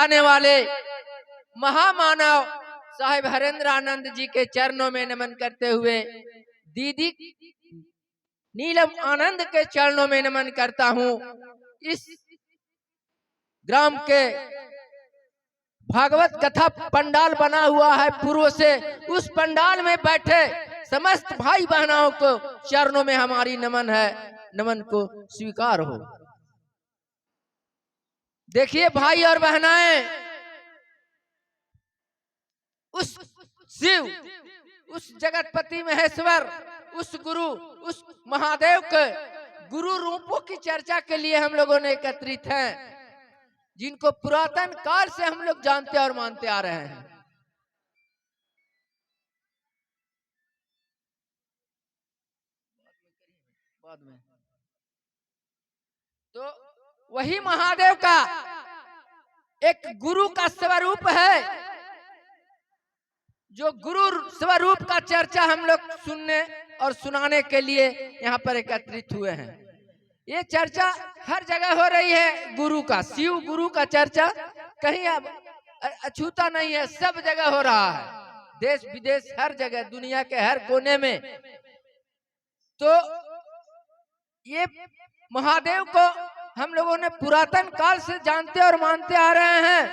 आने वाले महामानव साहिब हरेंद्र आनंद जी के चरणों में नमन करते हुए दीदी नीलम आनंद के चरणों में नमन करता हूँ। इस ग्राम के भागवत कथा पंडाल बना हुआ है पूर्व से, उस पंडाल में बैठे समस्त भाई बहनों को चरणों में हमारी नमन है, नमन को स्वीकार हो। देखिए भाई और बहनाएं, उस शिव, उस जगतपति महेश्वर, उस गुरु, उस महादेव के गुरु रूपों की चर्चा के लिए हम लोगों ने एकत्रित हैं, जिनको पुरातन काल से हम लोग जानते और मानते आ रहे हैं। बाद में तो वही महादेव का एक गुरु का स्वरूप है, जो गुरु स्वरूप का चर्चा हम लोग सुनने और सुनाने के लिए यहाँ पर एकत्रित हुए हैं। ये चर्चा हर जगह हो रही है, गुरु का, शिव गुरु का चर्चा कहीं अब अछूता नहीं है, सब जगह हो रहा है, देश विदेश हर जगह, दुनिया के हर कोने में। तो ये महादेव को हम लोगों ने पुरातन काल से जानते और मानते आ रहे हैं,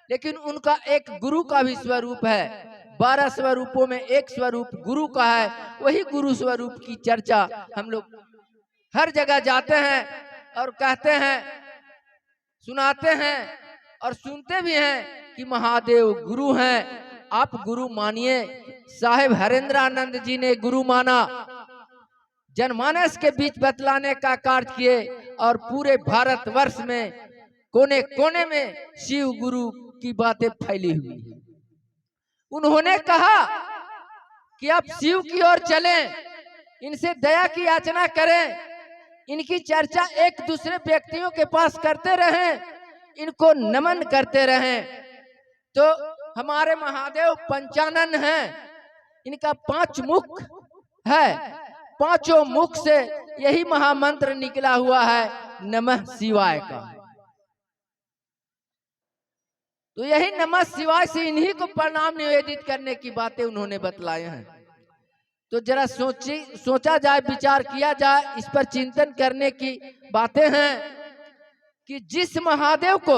लेकिन उनका एक गुरु का भी स्वरूप है। 12 स्वरूपों में एक स्वरूप गुरु का है। वही गुरु स्वरूप की चर्चा हम लोग हर जगह जाते हैं और कहते हैं, सुनाते हैं और सुनते भी हैं कि महादेव गुरु हैं, आप गुरु मानिए। साहिब हरेंद्र आनंद जी ने गुरु माना, जनमानस के बीच बतलाने का कार्य किए और पूरे भारतवर्ष में कोने कोने में शिव गुरु की बातें फैली हुई। उन्होंने कहा कि आप शिव की ओर चलें, इनसे दया की याचना करें, इनकी चर्चा एक दूसरे व्यक्तियों के पास करते रहें, इनको नमन करते रहें। तो हमारे महादेव पंचानन हैं, इनका 5 मुख है, 5 मुख से यही महामंत्र निकला हुआ है, नमः शिवाय का। तो यही नमः शिवाय से इन्हीं को प्रणाम निवेदित करने की बातें उन्होंने बतलाए हैं। तो जरा सोचा जाए, विचार किया जाए, इस पर चिंतन करने की बातें हैं कि जिस महादेव को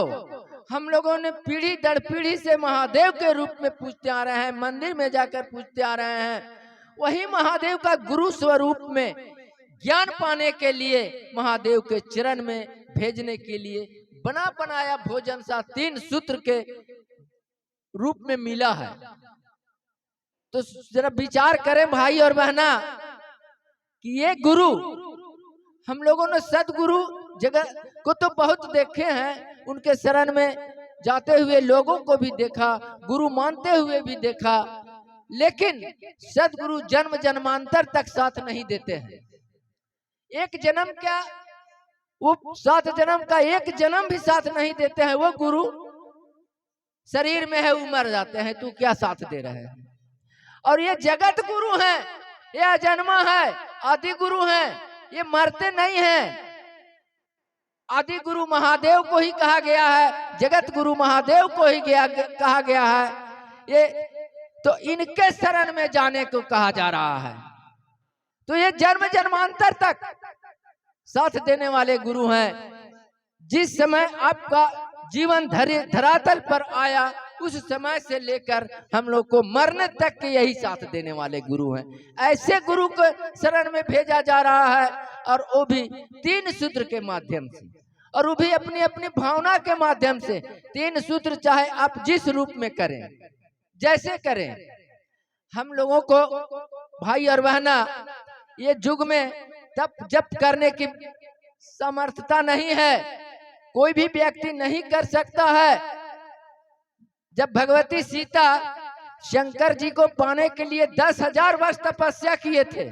हम लोगों ने पीढ़ी दर पीढ़ी से महादेव के रूप में पूजते आ रहे हैं, मंदिर में जाकर पूजते आ रहे हैं, वही महादेव का गुरु स्वरूप में ज्ञान पाने के लिए महादेव के चरण में भेजने के लिए बना बनाया भोजन सा 3 सूत्र के रूप में मिला है। तो जरा विचार करें भाई और बहना कि ये गुरु, हम लोगों ने सदगुरु जगह को तो बहुत देखे हैं, उनके शरण में जाते हुए लोगों को भी देखा, गुरु मानते हुए भी देखा, लेकिन सदगुरु जन्म जन्मांतर तक साथ नहीं देते हैं। एक जन्म क्या, वो 7 जन्म का एक जन्म भी साथ नहीं देते हैं। वो गुरु शरीर में है, उमर जाते हैं, तू क्या साथ दे रहे हैं। और ये जगत गुरु हैं, ये अजन्मा है, आदि गुरु हैं, ये मरते नहीं हैं। आदि गुरु महादेव को ही कहा गया है, जगत गुरु महादेव को ही कहा गया है। ये तो इनके शरण में जाने को कहा जा रहा है। तो ये जन्म जन्मांतर तक साथ देने वाले गुरु हैं। जिस समय आपका जीवन धरातल पर आया, उस समय से लेकर हम लोग को मरने तक के यही साथ देने वाले गुरु हैं। ऐसे गुरु को शरण में भेजा जा रहा है, और वो भी 3 सूत्र के माध्यम से, और वो भी अपनी अपनी भावना के माध्यम से। 3 सूत्र चाहे आप जिस रूप में करें, जैसे करें, हम लोगों को भाई और बहना ये युग में तप जप करने की समर्थता नहीं है, कोई भी व्यक्ति नहीं कर सकता है। जब भगवती सीता शंकर जी को पाने के लिए 10,000 वर्ष तपस्या किए थे,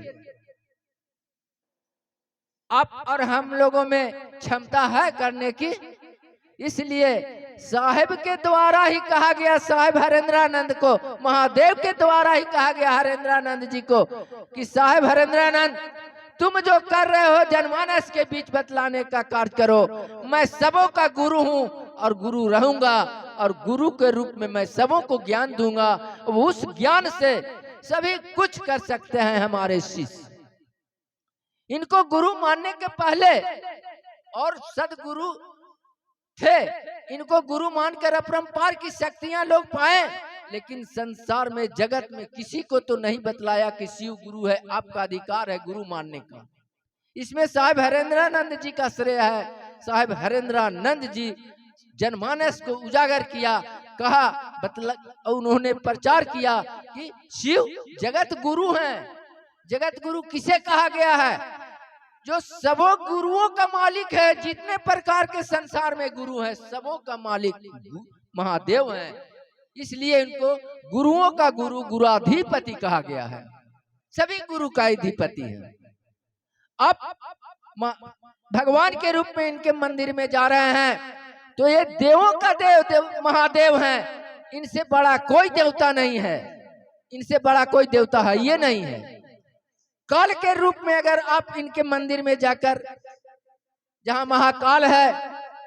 आप और हम लोगों में क्षमता है करने की, इसलिए साहिब के द्वारा ही कहा गया, साहिब हरेंद्रानंद को, महादेव के द्वारा ही कहा गया हरेंद्रानंद जी को कि साहिब हरेंद्रानंद, तुम जो कर रहे हो जनमानस के बीच बतलाने का कार्य करो। मैं सबों का गुरु हूँ, और गुरु रहूंगा और गुरु के रूप में मैं सबों को ज्ञान दूंगा। उस ज्ञान से सभी कुछ कर सकते हैं हमारे शिष्य। इनको गुरु मानने के पहले और सदगुरु थे, इनको गुरु मानकर अपरंपार की शक्तियां लोग पाए, लेकिन संसार में जगत में किसी को तो नहीं बतलाया कि शिव गुरु है, आपका अधिकार है गुरु मानने का। इसमें साहिब हरेंद्रानंद जी का श्रेय है। साहिब हरेंद्रानंद जी जनमानस को उजागर किया, कहा उन्होंने प्रचार किया कि शिव जगत गुरु हैं। जगत गुरु किसे कहा गया है? जो सबों गुरुओं का मालिक है। जितने प्रकार के संसार में गुरु हैं सबों का मालिक महादेव हैं, इसलिए इनको गुरुओं का गुरु गुराधिपति कहा गया है। सभी गुरु का अधिपति है। अब भगवान के रूप में इनके मंदिर में जा रहे हैं तो ये देवों का देव महादेव हैं। इनसे बड़ा कोई देवता नहीं है, इनसे बड़ा कोई देवता है ये नहीं है। काल के रूप में अगर आप इनके मंदिर में जाकर, जहां महाकाल है,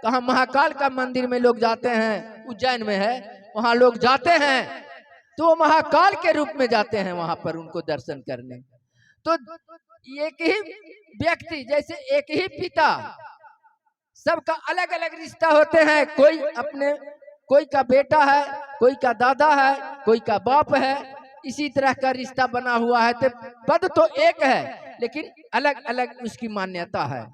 कहा महाकाल का मंदिर में लोग जाते हैं, उज्जैन में है, वहां लोग जाते हैं तो वो महाकाल के रूप में जाते हैं वहां पर उनको दर्शन करने। तो एक ही व्यक्ति, जैसे एक ही पिता, सबका अलग अलग रिश्ता होते हैं। कोई का बेटा है, कोई का दादा है, कोई का बाप है, इसी तरह का रिश्ता बना हुआ है। तो पद तो एक है लेकिन अलग अलग उसकी मान्यता है।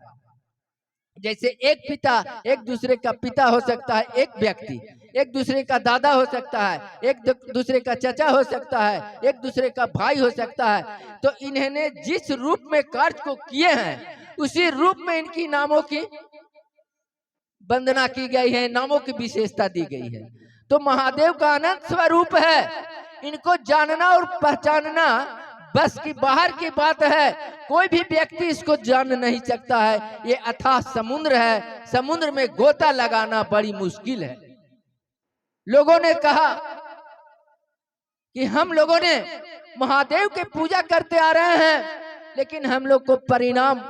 जैसे एक पिता एक दूसरे का पिता हो सकता है, एक व्यक्ति एक दूसरे का दादा हो सकता है, एक दूसरे का चाचा हो सकता है, एक दूसरे का भाई हो सकता है। तो इन्होंने जिस रूप में कार्य को किए हैं उसी रूप में इनकी नामों की वंदना की गई है, नामों की विशेषता दी गई है। तो महादेव का अनंत स्वरूप है, इनको जानना और पहचानना बस की बाहर की बात है। कोई भी व्यक्ति इसको जान नहीं सकता है। ये अथाह समुद्र है, समुद्र में गोता लगाना बड़ी मुश्किल है। लोगों ने कहा कि हम लोगों ने महादेव के पूजा करते आ रहे हैं, लेकिन हम लोग को परिणाम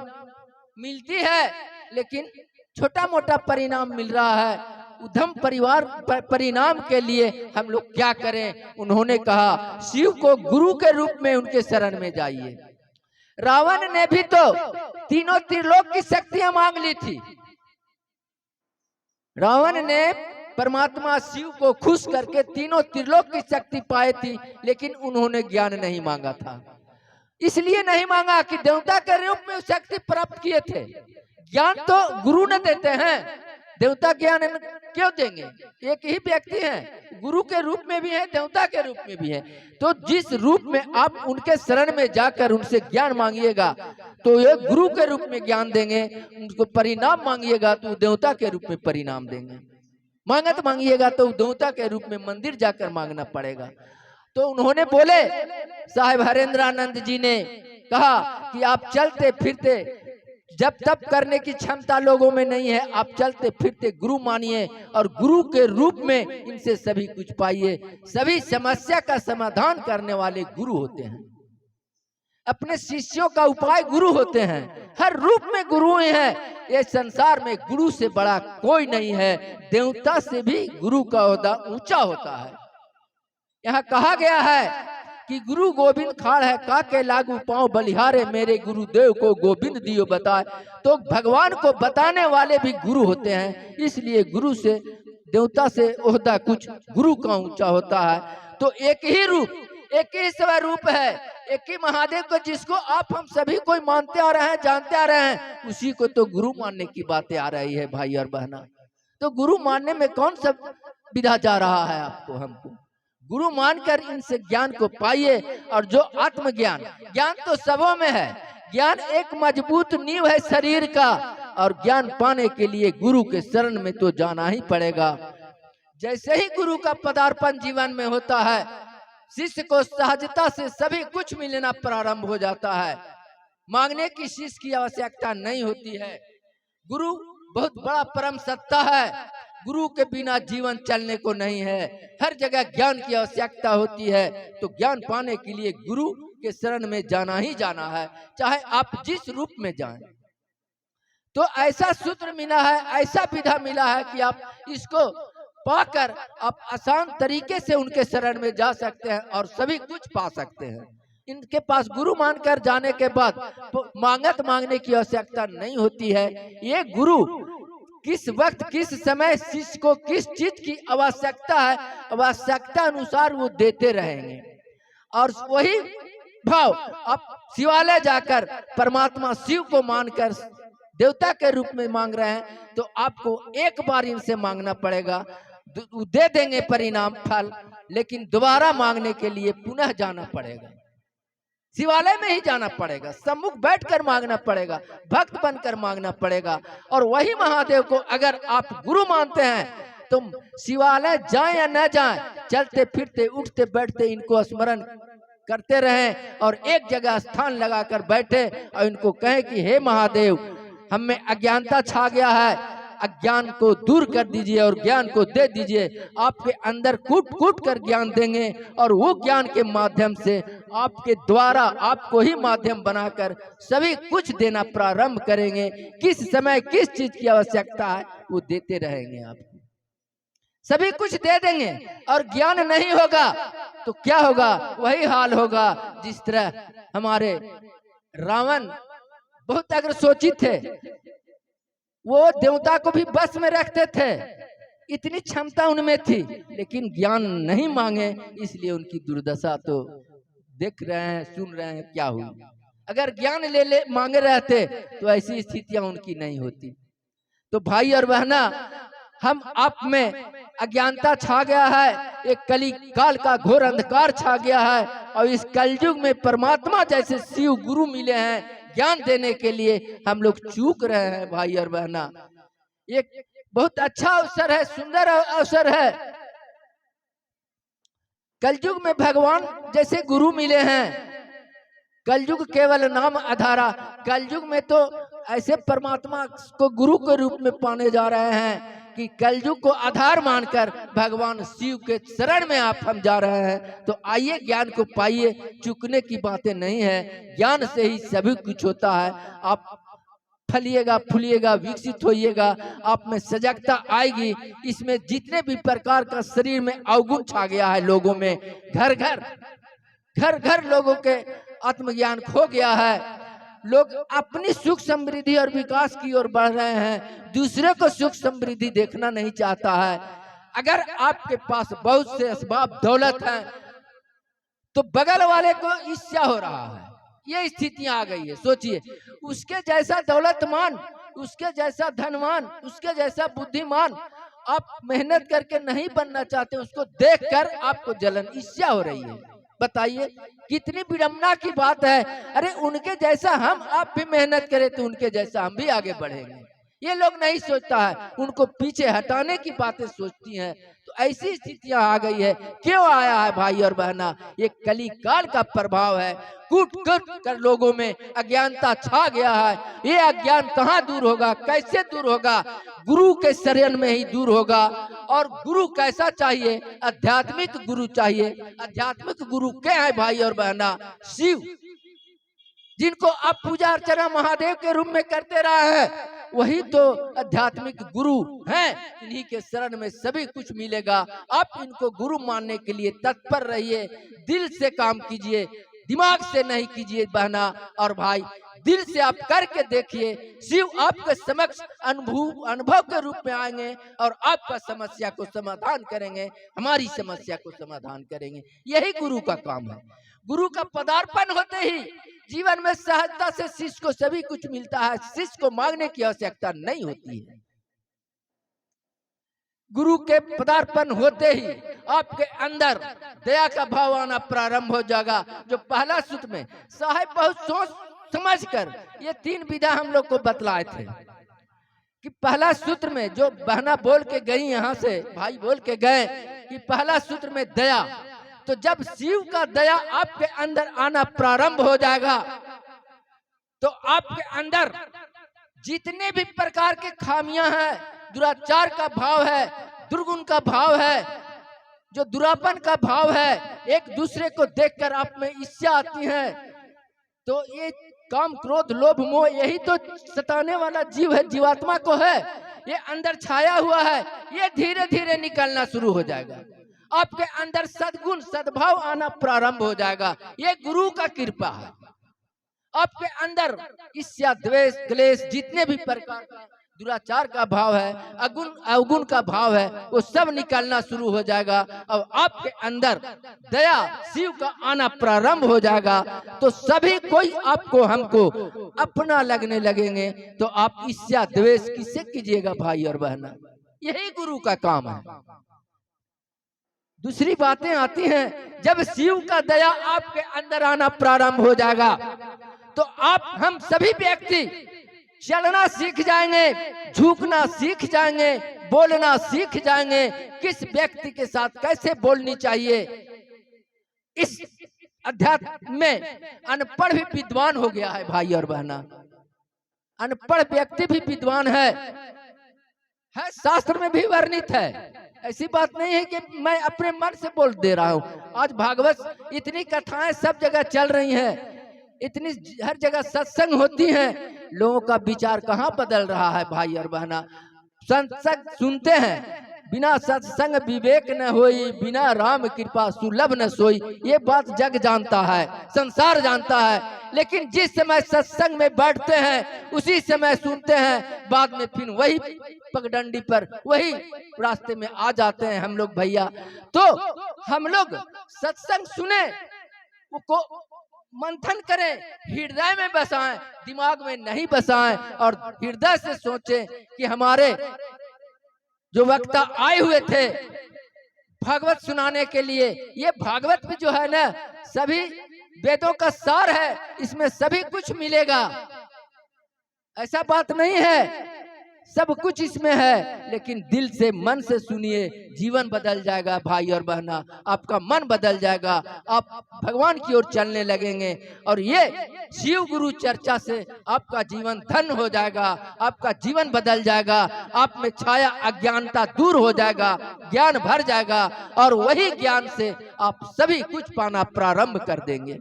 मिलती है, लेकिन छोटा मोटा परिणाम मिल रहा है। उधम परिवार परिणाम के लिए हम लोग क्या करें? उन्होंने कहा शिव को गुरु के रूप में उनके शरण में जाइए। रावण ने भी तो तीनों त्रिलोक की शक्तियां मांग ली थी। रावण ने परमात्मा शिव को खुश करके तीनों त्रिलोक की शक्ति पाई थी, लेकिन उन्होंने ज्ञान नहीं मांगा था। इसलिए नहीं मांगा कि देवता के रूप में शक्ति प्राप्त किए थे। ज्ञान तो गुरु न देते हैं, देवता ज्ञान क्यों देंगे? एक ही व्यक्ति है, गुरु के रूप में भी है, देवता के रूप में भी है। तो जिस रूप में आप उनके शरण में जाकर उनसे ज्ञान मांगिएगा तो ये गुरु के रूप में ज्ञान देंगे, उनको परिणाम मांगिएगा तो देवता के रूप में परिणाम देंगे। मांगत मांगिएगा तो देवता के रूप में मंदिर जाकर मांगना पड़ेगा। तो उन्होंने बोले, साहिब हरेंद्रानंद जी ने कहा कि आप चलते फिरते जब तप करने की क्षमता लोगों में नहीं है, आप चलते फिरते गुरु मानिए और गुरु के रूप में इनसे सभी कुछ पाइए। सभी समस्या का समाधान करने वाले गुरु होते हैं, अपने शिष्यों का उपाय गुरु होते हैं। हर रूप में गुरु हैं। ये संसार में गुरु से बड़ा कोई नहीं है। देवता से भी गुरु का ओहदा ऊंचा होता है। यहाँ कहा गया है कि गुरु गोविंद खाड़ है, काके लागू पांव बलिहारे, मेरे गुरुदेव को गोविंद दियो बताए। तो भगवान को बताने वाले भी गुरु होते हैं, इसलिए गुरु से देवता से ओहदा कुछ गुरु का ऊंचा होता है। तो एक ही रूप, एक ही स्वरूप है, एक ही महादेव को जिसको आप हम सभी कोई मानते आ रहे हैं, जानते आ रहे हैं, उसी को तो गुरु मानने की बातें आ रही है भाई और बहना। तो गुरु मानने में कौन सा विधा जा रहा है आपको? हमको गुरु मानकर इनसे ज्ञान को पाइए। और जो आत्मज्ञान, ज्ञान तो सबों में है, ज्ञान एक मजबूत नींव है शरीर का, और ज्ञान पाने के लिए गुरु के शरण में तो जाना ही पड़ेगा। जैसे ही गुरु का पदार्पण जीवन में होता है, शिष्य को सहजता से सभी कुछ मिलना प्रारंभ हो जाता है। मांगने की शिष्य की आवश्यकता नहीं होती है। गुरु बहुत बड़ा परम सत्ता है, गुरु के बिना जीवन चलने को नहीं है। हर जगह ज्ञान की आवश्यकता होती है, तो ज्ञान पाने के लिए गुरु के शरण में जाना ही जाना है, चाहे आप जिस रूप में जाएं। तो ऐसा सूत्र मिला है, ऐसा विधा मिला है कि आप इसको पाकर आप आसान तरीके से उनके शरण में जा सकते हैं और सभी कुछ पा सकते हैं। इनके पास गुरु मानकर जाने के बाद मांगत मांगने की आवश्यकता नहीं होती है। ये गुरु किस वक्त किस समय शिष्य को किस चीज की आवश्यकता है, आवश्यकता अनुसार वो देते रहेंगे। और वही भाव आप शिवालय जाकर परमात्मा शिव को मानकर देवता के रूप में मांग रहे हैं तो आपको एक बार इनसे मांगना पड़ेगा, दे देंगे परिणाम फल, लेकिन दोबारा मांगने के लिए पुनः जाना पड़ेगा, शिवालय में ही जाना पड़ेगा, सम्मुख बैठकर मांगना पड़ेगा, भक्त बनकर मांगना पड़ेगा। और वही महादेव को अगर आप गुरु मानते हैं तो शिवालय जाएं या न जाएं, चलते फिरते उठते बैठते इनको स्मरण करते रहें और एक जगह स्थान लगाकर बैठे और इनको कहें कि हे महादेव, हम में अज्ञानता छा गया है, अज्ञान को दूर कर दीजिए और ज्ञान को दे दीजिए। आपके अंदर कूट कूट कर ज्ञान देंगे और वो ज्ञान के माध्यम से आपके द्वारा आपको ही माध्यम बनाकर सभी कुछ देना प्रारंभ करेंगे। किस समय किस चीज की आवश्यकता है वो देते रहेंगे, आपको सभी कुछ दे देंगे। और ज्ञान नहीं होगा तो क्या होगा? वही हाल होगा जिस तरह हमारे रावण बहुत अगर सोचित थे, वो देवता को भी बस में रखते थे, इतनी क्षमता उनमें थी, लेकिन ज्ञान नहीं मांगे, इसलिए उनकी दुर्दशा तो देख रहे हैं, सुन रहे हैं क्या हुई। अगर ज्ञान ले मांगे रहते तो ऐसी स्थितियां उनकी नहीं होती। तो भाई और बहना, हम आप में अज्ञानता छा गया है, एक कली काल का घोर अंधकार छा गया है और इस कलयुग में परमात्मा जैसे शिव गुरु मिले हैं ज्ञान देने के लिए, हम लोग चूक रहे हैं भाई और बहना। एक बहुत अच्छा अवसर है, सुंदर अवसर है। कलयुग में भगवान जैसे गुरु मिले हैं, कलयुग केवल नाम आधारा। कलयुग में तो ऐसे परमात्मा को गुरु के रूप में पाने जा रहे हैं कि कलयुग को आधार मानकर भगवान शिव के शरण में आप हम जा रहे हैं। तो आइए ज्ञान को पाइए, चुकने की बातें नहीं है, ज्ञान से ही सभी कुछ होता है। आप फलिएगा, फूलिएगा, विकसित होइएगा, आप में सजगता आएगी। इसमें जितने भी प्रकार का शरीर में अवगुण छा गया है लोगों में, घर घर लोगों के आत्मज्ञान खो गया है। लोग अपनी सुख समृद्धि और विकास की ओर बढ़ रहे हैं, दूसरे को सुख समृद्धि देखना नहीं चाहता है। अगर आपके पास बहुत से असबाब दौलत हैं तो बगल वाले को ईर्ष्या हो रहा है, ये स्थितियां आ गई है। सोचिए, उसके जैसा दौलतमान, उसके जैसा धनवान, उसके जैसा बुद्धिमान आप मेहनत करके नहीं बनना चाहते, उसको देखकर आपको जलन, ईर्ष्या हो रही है। बताइए कितनी विडंबना की बात है। अरे उनके जैसा हम आप भी मेहनत करें तो उनके जैसा हम भी आगे बढ़ेंगे। ये लोग नहीं सोचता है, उनको पीछे हटाने की बातें सोचती हैं। तो ऐसी स्थितियां आ गई है। क्यों आया है भाई और बहना? ये कली काल का प्रभाव है। कूट कूट कर लोगों में अज्ञानता छा गया है। ये अज्ञान कहाँ दूर होगा, कैसे दूर होगा? गुरु के शरण में ही दूर होगा। और गुरु कैसा चाहिए? आध्यात्मिक गुरु चाहिए। आध्यात्मिक गुरु क्या है भाई और बहना? शिव, जिनको आप पूजा अर्चना महादेव के रूप में करते रहे हैं, वही तो आध्यात्मिक गुरु हैं। इन्हीं के शरण में सभी कुछ मिलेगा। आप इनको गुरु मानने के लिए तत्पर रहिए, दिल से काम कीजिए, दिमाग से नहीं कीजिए बहना और भाई, दिल से आप करके देखिए। शिव आपके समक्ष अनुभव के रूप में आएंगे और आपका समस्या को समाधान करेंगे, हमारी समस्या को समाधान करेंगे। यही गुरु का काम है। गुरु का पदार्पण होते ही जीवन में सहजता से शिष्य को सभी कुछ मिलता है। शिष्य को मांगने की आवश्यकता नहीं होती है। गुरु के पदार्पण होते ही आपके अंदर दया का भाव आना प्रारंभ हो जाएगा। जो पहला सूत्र में साहेब बहुत सोच समझकर ये 3 विधा हम लोग को बतलाए थे कि पहला सूत्र में जो बहना बोल के गई, यहाँ से भाई बोल के गए कि पहला सूत्र में दया। तो जब शिव का दया आपके अंदर आना प्रारंभ हो जाएगा तो आपके अंदर जितने भी प्रकार के खामियां हैं, दुराचार का भाव है, दुर्गुण का भाव है, जो दुरापन का भाव है, एक दूसरे को देखकर आप में ईर्ष्या आती है, तो ये काम क्रोध लोभ मोह यही तो सताने वाला जीव है, जीवात्मा को है, ये अंदर छाया हुआ है, ये धीरे धीरे निकलना शुरू हो जाएगा। आपके अंदर सद्गुण सद्भाव आना प्रारंभ हो जाएगा, ये गुरु का कृपा है। आपके अंदर ईर्ष्या द्वेष क्लेश जितने भी प्रकार का दुराचार का भाव है, अगुण अवगुण का भाव है, वो सब निकलना शुरू हो जाएगा। अब आपके अंदर दया शिव का आना प्रारंभ हो जाएगा, तो सभी कोई आपको हमको अपना लगने लगेंगे। तो आप ईर्ष्या द्वेष किससे कीजिएगा भाई और बहना, यही गुरु का काम है। दूसरी बातें आती हैं, जब शिव का दया आपके अंदर आना प्रारंभ हो जाएगा तो आप हम सभी व्यक्ति चलना सीख जाएंगे, झुकना सीख जाएंगे, बोलना सीख जाएंगे, किस व्यक्ति के साथ कैसे बोलनी चाहिए। इस अध्यात्म में अनपढ़ भी विद्वान हो गया है भाई और बहना, अनपढ़ व्यक्ति भी विद्वान है, शास्त्र में भी वर्णित है। ऐसी बात नहीं है कि मैं अपने मन से बोल दे रहा हूँ। आज भागवत इतनी कथाएं सब जगह चल रही हैं, इतनी हर जगह सत्संग होती हैं, लोगों का विचार कहाँ बदल रहा है भाई और बहना। सत्संग सुनते हैं, बिना सत्संग विवेक न होई, बिना राम कृपा सुलभ न सोई, ये बात जग जानता है, संसार जानता है। लेकिन जिस समय सत्संग में बैठते हैं उसी समय सुनते हैं, बाद में फिर वही पगडंडी पर वही रास्ते में आ जाते हैं हम लोग भैया। तो हम लोग सत्संग सुने, को मंथन करें, हृदय में बसाएं, दिमाग में नहीं बसाएं, और हृदय से सोचें कि हमारे जो वक्ता आए हुए थे भागवत सुनाने के लिए, ये भागवत भी जो है ना सभी वेदों का सार है, इसमें सभी कुछ मिलेगा, ऐसा बात नहीं है, सब कुछ इसमें है। लेकिन दिल से मन से सुनिए, जीवन बदल जाएगा भाई और बहना, आपका मन बदल जाएगा, आप भगवान की ओर चलने लगेंगे। और ये शिव गुरु चर्चा से आपका जीवन धन्य हो जाएगा, आपका जीवन बदल जाएगा, आप में छाया अज्ञानता दूर हो जाएगा, ज्ञान भर जाएगा, और वही ज्ञान से आप सभी कुछ पाना प्रारंभ कर देंगे।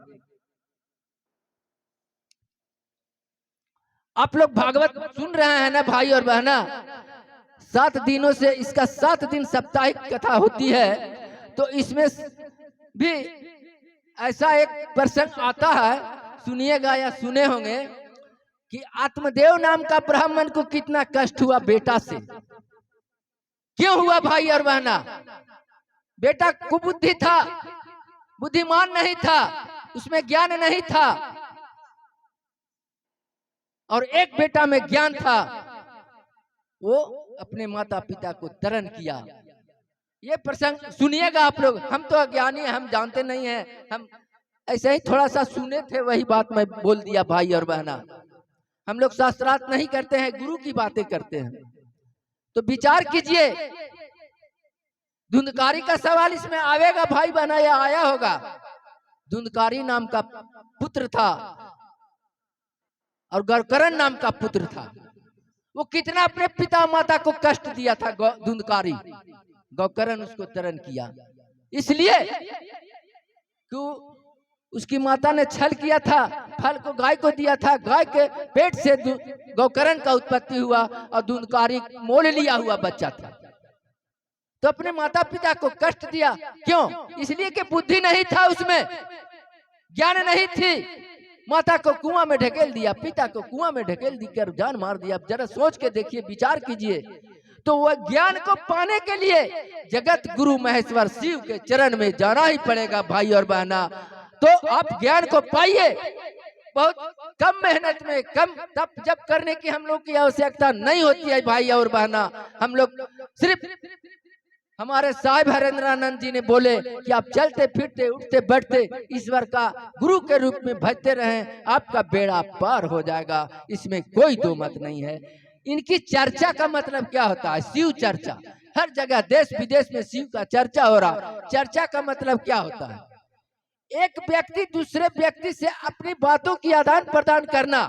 आप लोग भागवत सुन रहे हैं ना भाई और बहना, 7 दिनों से इसका 7 दिन साप्ताहिक कथा होती है। तो इसमें भी ऐसा एक प्रसंग आता है, सुनिएगा या सुने होंगे, कि आत्मदेव नाम का ब्राह्मण को कितना कष्ट हुआ बेटा से। क्यों हुआ भाई और बहना? बेटा कुबुद्धि था, बुद्धिमान नहीं था, उसमें ज्ञान नहीं था, और एक बेटा में ज्ञान था, वो अपने माता पिता को दरण किया। ये प्रसंग सुनिएगा आप लोग, हम तो अज्ञानी हैं, हम जानते नहीं हैं, हम ऐसे ही थोड़ा सा सुने थे, वही बात मैं बोल दिया भाई और बहना। हम लोग शास्त्रार्थ नहीं करते हैं, गुरु की बातें करते हैं। तो विचार कीजिए, धुंधकारी का सवाल इसमें आवेगा भाई बहना, या आया होगा। धुंधकारी नाम का पुत्र था और गौकर्ण नाम का पुत्र था। वो कितना अपने पिता माता को कष्ट दिया था धुंधकारी, गौकर्ण उसको तरण किया, इसलिए कि उसकी माता ने छल किया था, फल को गाय को दिया था, गाय के पेट से गौकर्ण का उत्पत्ति हुआ, और धुंधकारी मोल लिया हुआ बच्चा था। तो अपने माता पिता को कष्ट दिया, क्यों? इसलिए कि बुद्धि नहीं था, उसमें ज्ञान नहीं थी, माता को कुआं में ढकेल दिया, पिता को कुआं में ढकेल देकर जान मार दिया। जरा सोच के देखिए, विचार कीजिए। तो वह ज्ञान को पाने के लिए जगत गुरु महेश्वर शिव के चरण में जाना ही पड़ेगा भाई और बहना। तो आप ज्ञान को पाइए, बहुत कम मेहनत में, कम तप जप करने की हम लोग की आवश्यकता नहीं होती है भाई और बहना। हम लोग सिर्फ, हमारे साहिब हरेंद्रानंद जी ने बोले कि आप चलते फिरते उठते बैठते ईश्वर का गुरु के रूप में भजते रहें, आपका बेड़ा पार हो जाएगा, इसमें कोई दो मत नहीं है। इनकी चर्चा का मतलब क्या होता है? शिव चर्चा। हर जगह देश विदेश में शिव का चर्चा हो रहा। चर्चा का मतलब क्या होता है? एक व्यक्ति दूसरे व्यक्ति से अपनी बातों की आदान प्रदान करना,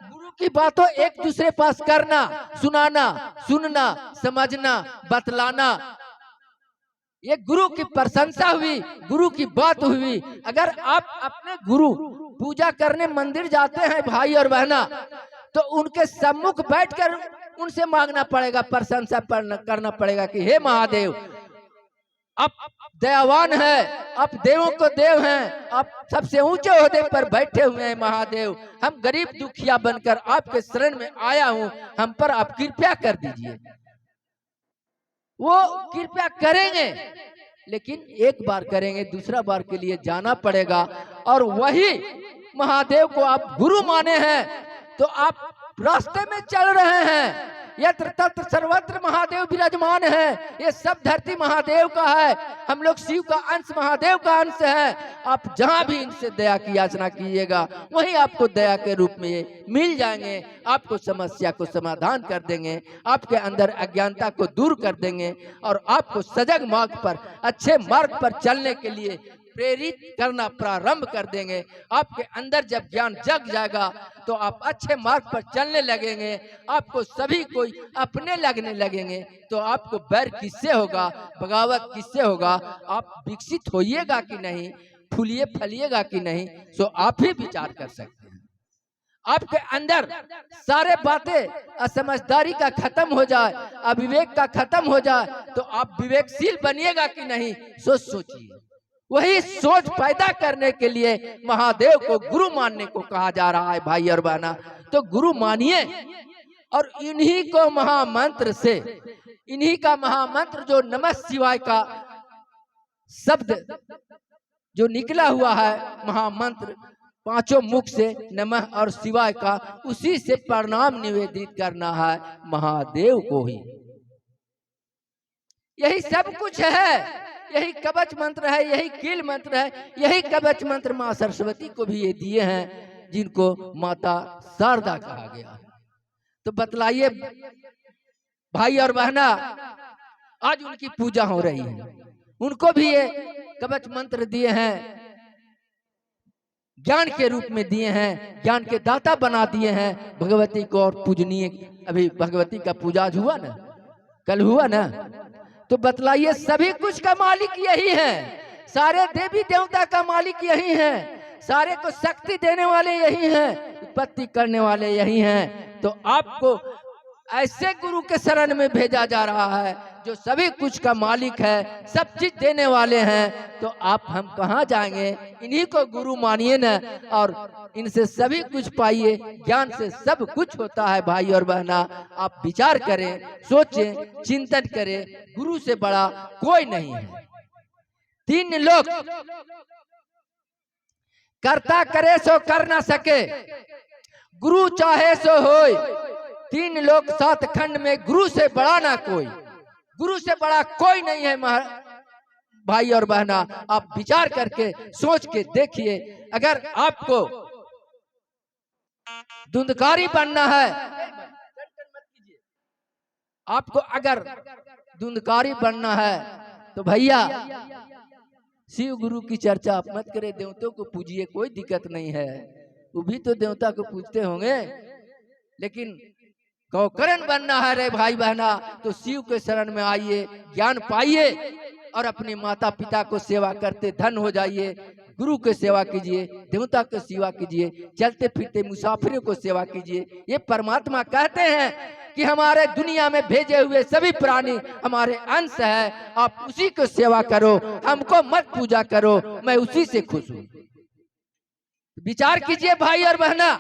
गुरु की बातों एक दूसरे पास करना, सुनाना, सुनना, समझना, बतलाना, ये गुरु की प्रशंसा हुई, गुरु की बात हुई। अगर आप अपने गुरु पूजा करने मंदिर जाते हैं भाई और बहना, तो उनके सम्मुख बैठकर उनसे मांगना पड़ेगा, प्रशंसा करना पड़ेगा कि हे महादेव, आप दयावान है, आप देवों को देव हैं, आप सबसे ऊंचे ओहदे पर बैठे हुए हैं महादेव। हम गरीब दुखिया बनकर आपके शरण में आया हूं, हम पर आप कृपया कर दीजिए। वो कृपया करेंगे, लेकिन एक बार करेंगे, दूसरा बार के लिए जाना पड़ेगा। और वही महादेव को आप गुरु माने हैं, तो आप रास्ते में चल रहे हैं। यत्र तत्र सर्वत्र महादेव विराजमान है। ये सब धरती महादेव का है, हम लोग शिव का अंश, महादेव का अंश है। आप जहां भी इनसे दया की याचना कीजिएगा, वहीं आपको दया के रूप में ये मिल जाएंगे। आपको समस्या को समाधान कर देंगे, आपके अंदर अज्ञानता को दूर कर देंगे और आपको सजग मार्ग पर, अच्छे मार्ग पर चलने के लिए प्रेरित करना प्रारंभ कर देंगे। आपके अंदर जब ज्ञान जग जाएगा तो आप अच्छे मार्ग पर चलने लगेंगे, आपको सभी कोई अपने लगने लगेंगे। तो आपको बैर किससे होगा, बगावत किससे होगा, आप विकसित होइएगा कि नहीं, फूलिए फलिएगा कि नहीं, सो आप ही विचार कर सकते हैं। आपके अंदर सारे बातें असमझदारी का खत्म हो जाए, अविवेक का खत्म हो जाए, तो आप विवेकशील बनिएगा कि नहीं, सोचिए। वही सोच पैदा करने के लिए महादेव को गुरु मानने को कहा जा रहा है भाई और बहना। तो गुरु मानिए और इन्हीं को महामंत्र से, इन्हीं का महामंत्र जो नमः शिवाय का शब्द जो निकला हुआ है, महामंत्र पांचों मुख से नमः और शिवाय का, उसी से प्रणाम निवेदित करना है महादेव को ही। यही सब कुछ है, यही कवच मंत्र है, यही कील मंत्र है। यही कवच मंत्र माँ सरस्वती को भी ये दिए हैं, जिनको माता शारदा कहा गया। तो बतलाइए भाई और बहना, आज उनकी पूजा हो रही है, उनको भी ये कवच मंत्र दिए हैं, ज्ञान के रूप में दिए हैं, ज्ञान के दाता बना दिए हैं भगवती को। और पूजनीय, अभी भगवती का पूजा हुआ ना, कल हुआ ना, तो बतलाइए सभी कुछ का मालिक यही है, सारे देवी देवता का मालिक यही है, सारे को शक्ति देने वाले यही हैं, उत्पत्ति करने वाले यही हैं। तो आपको ऐसे गुरु के शरण में भेजा जा रहा है जो सभी कुछ का मालिक है, सब चीज देने वाले हैं। तो आप हम कहाँ जाएंगे, इन्हीं को गुरु मानिए न, और इनसे सभी कुछ पाइए। ज्ञान से सब कुछ होता है भाई और बहना। आप विचार करें, सोचें, चिंतन करें, गुरु से बड़ा कोई नहीं है। तीन लोग करता करे सो कर ना सके, गुरु चाहे सो होय। तीन लोग सात खंड में, गुरु से बड़ा ना कोई, गुरु से बड़ा कोई नहीं है भाई और बहना। आप विचार करके सोच के देखिए, अगर आपको धुंधकारी बनना है, आपको अगर धुंधकारी बनना है तो भैया शिव गुरु की चर्चा आप मत करें, देवताओं को पूजिए, कोई दिक्कत नहीं है। वो भी तो देवता को पूजते होंगे, लेकिन गौकरण बनना है रे भाई बहना, तो शिव के शरण में आइए, ज्ञान पाइए और अपने माता पिता को सेवा करते धन हो जाइए। गुरु की सेवा कीजिए, देवता की सेवा कीजिए, चलते फिरते मुसाफिरों को सेवा कीजिए। ये परमात्मा कहते हैं कि हमारे दुनिया में भेजे हुए सभी प्राणी हमारे अंश है, आप उसी को सेवा करो, हमको मत पूजा करो, मैं उसी से खुश हूँ। विचार कीजिए भाई और बहना,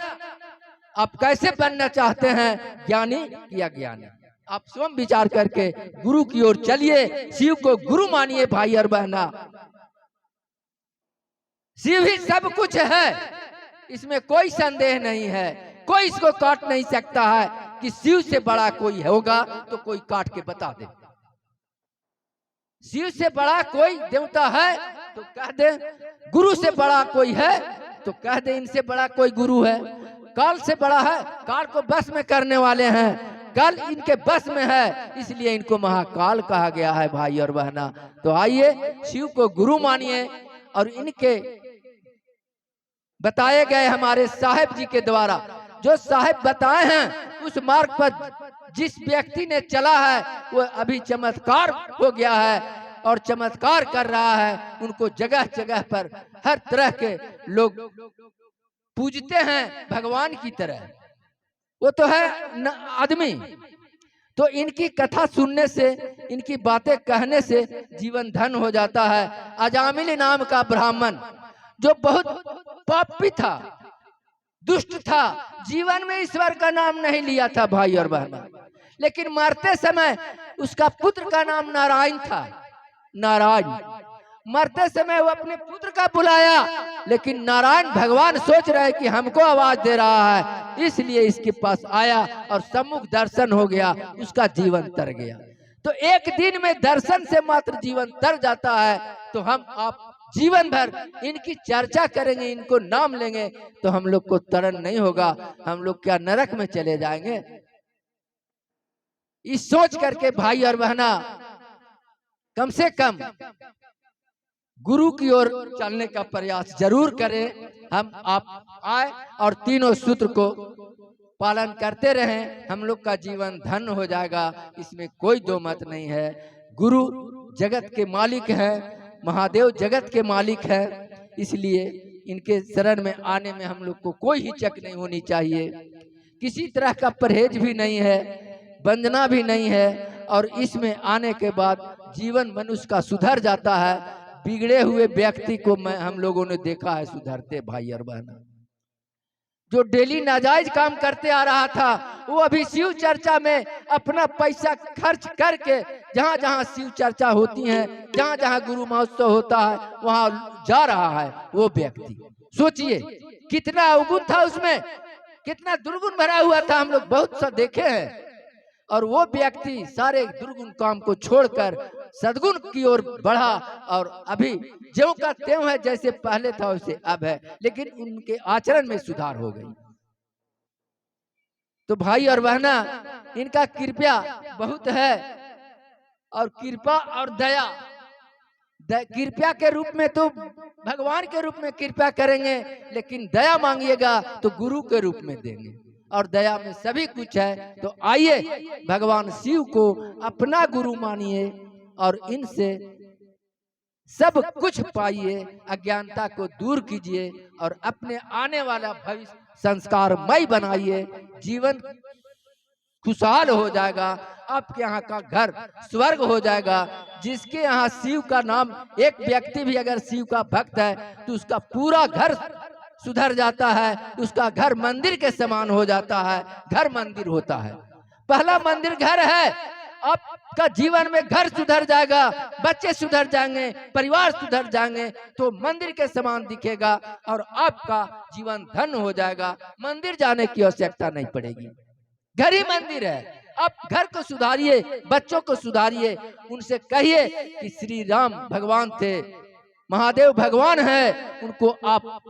आप कैसे बनना चाहते हैं, ज्ञानी या ज्ञानी? आप स्वयं विचार करके गुरु की ओर चलिए, शिव को गुरु मानिए भाई और बहना। शिव ही सब कुछ है, इसमें कोई संदेह नहीं है। कोई इसको काट नहीं सकता है कि शिव से बड़ा कोई होगा तो कोई काट के बता दे। शिव से बड़ा कोई देवता है तो कह दे, गुरु से बड़ा कोई है तो कह दे इनसे बड़ा कोई गुरु है। काल से बड़ा है, काल को बस में करने वाले हैं, काल इनके बस में है, इसलिए इनको महाकाल कहा गया है भाई और बहना। तो आइए शिव को गुरु मानिए और इनके बताए गए हमारे साहेब जी के द्वारा जो साहेब बताए हैं, उस मार्ग पर जिस व्यक्ति ने चला है वो अभी चमत्कार हो गया है। और चमत्कार कर रहा है। उनको जगह जगह पर हर तरह के लोग पूजते हैं भगवान की तरह। वो तो है आदमी। तो इनकी कथा सुनने से, इनकी बातें कहने से जीवन धन हो जाता है। अजामिल नाम का ब्राह्मण जो बहुत पापी था, दुष्ट था, जीवन में ईश्वर का नाम नहीं लिया था भाई और बहना, लेकिन मरते समय उसका पुत्र का नाम नारायण था। नारायण मरते समय वो अपने पुत्र का बुलाया, लेकिन नारायण भगवान सोच रहे हैं कि हमको आवाज दे रहा है, इसलिए इसके पास आया और सम्मुख दर्शन हो गया, उसका जीवन तर गया। तो एक दिन में दर्शन से मात्र जीवन तर जाता है। तो हम आप जीवन भर इनकी चर्चा करेंगे, इनको नाम लेंगे, तो हम लोग को तरन नहीं होगा, हम लोग क्या नरक में चले जाएंगे। इस सोच करके भाई और बहना कम से कम गुरु की ओर चलने का प्रयास जरूर करें। हम आप आए और तीनों सूत्र को पालन करते रहें, हम लोग का जीवन धन हो जाएगा, इसमें कोई दो मत नहीं है। गुरु जगत के मालिक हैं, महादेव जगत के मालिक हैं, इसलिए इनके शरण में आने में हम लोग को कोई हिचक नहीं होनी चाहिए। किसी तरह का परहेज भी नहीं है, वंदना भी नहीं है, और इसमें आने के बाद जीवन मनुष्य का सुधर जाता है। बिगड़े हुए व्यक्ति को हम लोगों ने देखा है सुधरते भाई और बहना। जो डेली नाजायज काम करते आ रहा था, वो अभी शिव चर्चा में अपना पैसा खर्च करके जहाँ जहाँ शिव चर्चा होती है, जहाँ जहाँ गुरु महोत्सव होता है, वहाँ जा रहा है। वो व्यक्ति सोचिए कितना अवगुण था उसमें, कितना दुर्गुण भरा हुआ था, हम लोग बहुत सा देखे हैं। और वो व्यक्ति सारे दुर्गुण काम को छोड़कर सद्गुण की ओर बढ़ा, और अभी ज्यों का त्यों है, जैसे पहले था वैसे अब है, लेकिन उनके आचरण में सुधार हो गई। तो भाई और बहना इनका कृपया बहुत है, और कृपा और दया, कृपया के रूप में तो भगवान के रूप में कृपया करेंगे, लेकिन दया मांगिएगा तो गुरु के रूप में देंगे, और दया में सभी कुछ है। तो आइए भगवान शिव को अपना गुरु मानिए और इनसे सब कुछ पाइए, अज्ञानता को दूर कीजिए और अपने आने वाला भविष्य संस्कारमय बनाइए। जीवन खुशहाल हो जाएगा, आपके यहाँ का घर स्वर्ग हो जाएगा। जिसके यहाँ शिव का नाम, एक व्यक्ति भी अगर शिव का भक्त है तो उसका पूरा घर सुधर जाता है, उसका घर मंदिर के समान हो जाता है। घर मंदिर होता है, पहला मंदिर घर है। आपका जीवन में घर सुधर जाएगा, बच्चे सुधर जाएंगे, परिवार सुधर जाएंगे, तो मंदिर के समान दिखेगा और आपका जीवन धन हो जाएगा। मंदिर जाने की आवश्यकता नहीं पड़ेगी, घर ही मंदिर है। आप घर को सुधारिए, बच्चों को सुधारिए, उनसे कहिए कि श्री राम भगवान थे, महादेव भगवान है, उनको आप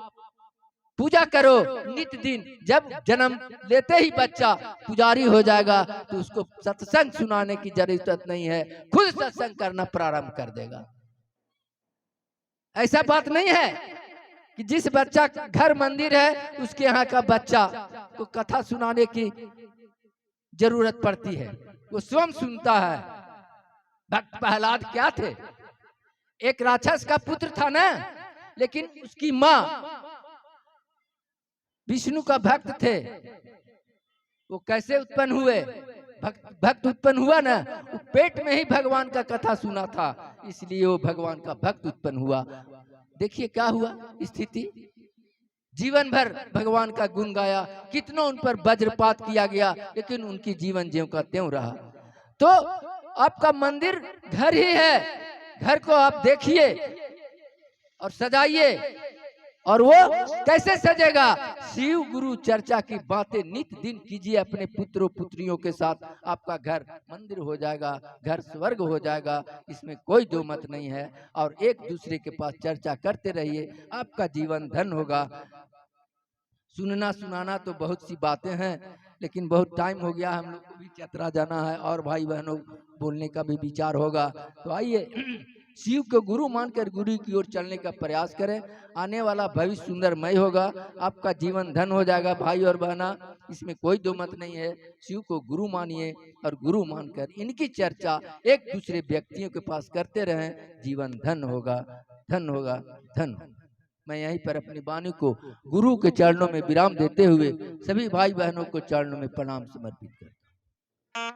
पूजा करो नित्य दिन। जब जन्म लेते ही बच्चा पुजारी हो जाएगा तो उसको सत्संग सुनाने की जरूरत नहीं है, खुद सत्संग करना प्रारंभ कर देगा। ऐसा बात नहीं है कि जिस बच्चा घर मंदिर है उसके यहाँ का बच्चा को कथा सुनाने की जरूरत पड़ती है, वो स्वयं सुनता है। भक्त प्रहलाद क्या थे? एक राक्षस का पुत्र था ना, लेकिन उसकी माँ विष्णु का भक्त थे। वो कैसे उत्पन्न हुए? भक्त उत्पन्न हुआ ना, वो पेट में ही भगवान का कथा सुना था, इसलिए वो भगवान का भक्त उत्पन्न हुआ। देखिए क्या हुआ स्थिति, जीवन भर भगवान का गुण गाया, कितना उन पर वज्रपात किया गया, लेकिन उनकी जीवन ज्यों का त्यों रहा। तो आपका मंदिर घर ही है, घर को आप देखिए और सजाइए। और वो कैसे सजेगा? शिव गुरु चर्चा की बातें नित्य दिन कीजिए अपने पुत्रों पुत्रियों के साथ, आपका घर मंदिर हो जाएगा, घर स्वर्ग हो जाएगा, इसमें कोई दो मत नहीं है। और एक दूसरे के पास चर्चा करते रहिए, आपका जीवन धन होगा। सुनना सुनाना तो बहुत सी बातें हैं, लेकिन बहुत टाइम हो गया, हम लोग को भी चतरा जाना है और भाई बहनों बोलने का भी विचार होगा। तो आइए शिव को गुरु मानकर गुरु की ओर चलने का प्रयास करें। आने वाला भविष्य सुंदरमय होगा, आपका जीवन धन हो जाएगा भाई और बहना, इसमें कोई दो मत नहीं है। शिव को गुरु मानिए और गुरु मानकर इनकी चर्चा एक दूसरे व्यक्तियों के पास करते रहें, जीवन धन होगा, धन होगा, धन होगा। मैं यहीं पर अपनी वाणी को गुरु के चरणों में विराम देते हुए सभी भाई बहनों को चरणों में प्रणाम समर्पित करता हूं।